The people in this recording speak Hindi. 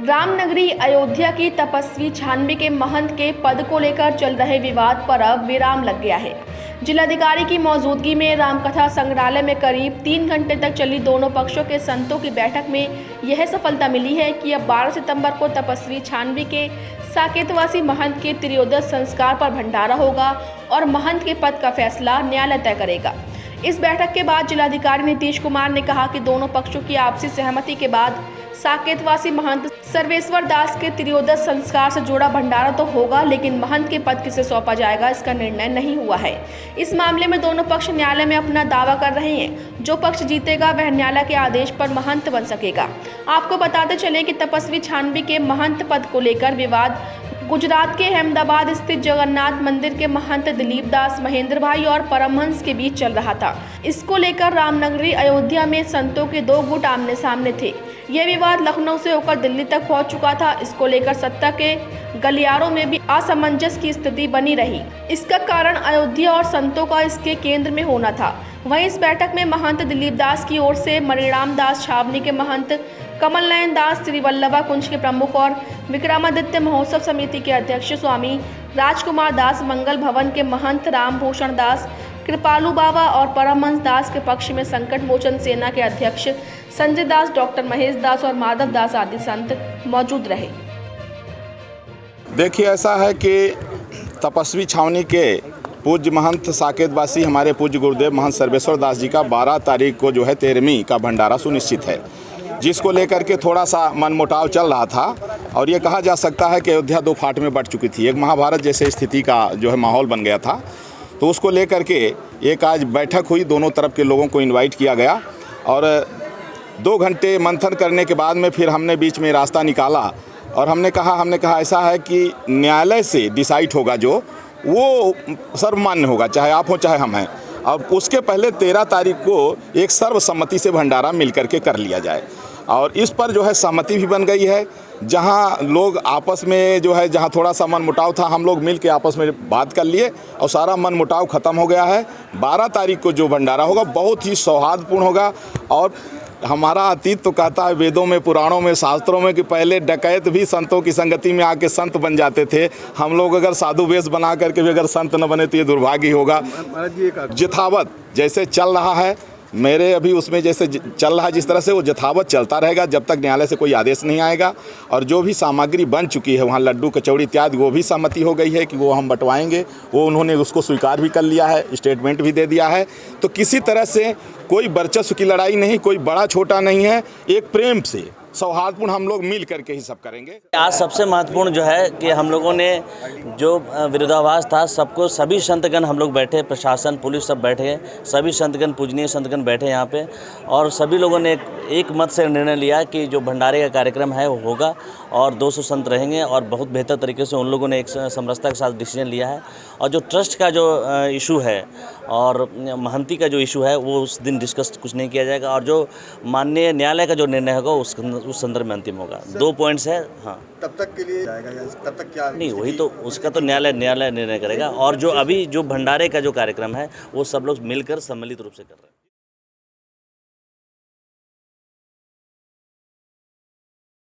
रामनगरी अयोध्या की तपस्वी छानबी के महंत के पद को लेकर चल रहे विवाद पर अब विराम लग गया है। जिलाधिकारी की मौजूदगी में रामकथा संग्रहालय में करीब 3 घंटे तक चली दोनों पक्षों के संतों की बैठक में यह सफलता मिली है कि अब 12 सितंबर को तपस्वी छानबी के साकेतवासी महंत के त्रियोदश संस्कार पर भंडारा होगा और महंत के पद का फैसला न्यायालय तय करेगा। इस बैठक के बाद जिलाधिकारी नीतीश कुमार ने कहा कि दोनों पक्षों की आपसी सहमति के बाद साकेतवासी महंत सर्वेश्वर दास के त्रियोदश संस्कार से जुड़ा भंडारा तो होगा, लेकिन महंत के पद किसे सौंपा जाएगा इसका निर्णय नहीं हुआ है। इस मामले में दोनों पक्ष न्यायालय में अपना दावा कर रहे हैं। जो पक्ष जीतेगा वह न्यायालय के आदेश पर महंत बन सकेगा। आपको बताते चले कि तपस्वी छानबी के महंत पद को लेकर विवाद गुजरात के अहमदाबाद स्थित जगन्नाथ मंदिर के महंत दिलीप दास महेंद्र भाई और परमहंस के बीच चल रहा था। इसको लेकर रामनगरी अयोध्या में संतों के 2 गुट आमने सामने थे। यह विवाद लखनऊ से होकर दिल्ली तक पहुंच चुका था। इसको लेकर सत्ता के गलियारों में भी असमंजस की स्थिति बनी रही। इसका कारण अयोध्या और संतों का इसके केंद्र में होना था। वहीं इस बैठक में महंत दिलीप दास की ओर से मणिराम दास छावनी के महंत कमल नयन दास श्री वल्लभा कुंज के प्रमुख और विक्रमादित्य महोत्सव समिति के अध्यक्ष स्वामी राजकुमार दास, मंगल भवन के महंत रामभूषण दास, कृपालू बाबा और परमहंस दास के पक्ष में संकट मोचन सेना के अध्यक्ष संजय दास, डॉक्टर महेश दास और माधव दास आदि संत मौजूद रहे। देखिए, ऐसा है कि तपस्वी छावनी के पूज्य महंत साकेतवासी हमारे पूज्य गुरुदेव महंत सर्वेश्वर दास जी का 12 तारीख को जो है 13वीं का भंडारा सुनिश्चित है, जिसको लेकर के थोड़ा सा मनमुटाव चल रहा था और ये कहा जा सकता है कि अयोध्या 2 फाट में बट चुकी थी। एक महाभारत जैसे स्थिति का जो है माहौल बन गया था। तो उसको लेकर के एक आज बैठक हुई, दोनों तरफ के लोगों को इनवाइट किया गया और 2 घंटे मंथन करने के बाद में फिर हमने बीच में रास्ता निकाला और हमने कहा ऐसा है कि न्यायालय से डिसाइड होगा जो वो सर्वमान्य होगा, चाहे आप हो चाहे हम हैं। और उसके पहले 13 तारीख को एक सर्वसम्मति से भंडारा मिल करके कर लिया जाए और इस पर जो है सहमति भी बन गई है। जहां लोग आपस में जो है जहां थोड़ा सा मनमुटाव था, हम लोग मिल के आपस में बात कर लिए और सारा मनमुटाव ख़त्म हो गया है। 12 तारीख को जो भंडारा होगा बहुत ही सौहार्दपूर्ण होगा और हमारा अतीत तो कहता है वेदों में, पुराणों में, शास्त्रों में कि पहले डकैत भी संतों की संगति में आके संत बन जाते थे। हम लोग अगर साधु वेश बना करके भी अगर संत न बने तो ये दुर्भाग्य होगा। यथावत जैसे चल रहा है, मेरे अभी उसमें जैसे चल रहा है जिस तरह से, वो यथावत चलता रहेगा जब तक न्यायालय से कोई आदेश नहीं आएगा। और जो भी सामग्री बन चुकी है वहाँ लड्डू कचौड़ी इत्यादि, वो भी सहमति हो गई है कि वो हम बंटवाएंगे। वो उन्होंने उसको स्वीकार भी कर लिया है, स्टेटमेंट भी दे दिया है। तो किसी तरह से कोई वर्चस्व की लड़ाई नहीं, कोई बड़ा छोटा नहीं है, एक प्रेम से सौहार्दपूर्ण हम लोग मिल करके ही सब करेंगे। आज सबसे महत्वपूर्ण जो है कि हम लोगों ने जो विरोधाभास था सबको, सभी संतगण हम लोग बैठे, प्रशासन पुलिस सब बैठे, सभी संतगण पूजनीय संतगण बैठे यहाँ पे और सभी लोगों ने एक मत से निर्णय लिया कि जो भंडारे का कार्यक्रम है वो होगा और 200 संत रहेंगे और बहुत बेहतर तरीके से उन लोगों ने एक समरसता के साथ डिसीजन लिया है। और जो ट्रस्ट का जो इशू है और महंती का जो इशू है वो उस दिन डिस्कस कुछ नहीं किया जाएगा और जो माननीय न्यायालय का जो निर्णय होगा उस संदर्भ में अंतिम होगा। 2 पॉइंट्स है। हाँ, तब तक के लिए जाएगा या तब तक क्या नहीं, वही तो उसका तो न्यायालय निर्णय करेगा। और जो अभी जो भंडारे का जो कार्यक्रम है वो सब लोग मिलकर सम्मिलित रूप से कर रहे हैं।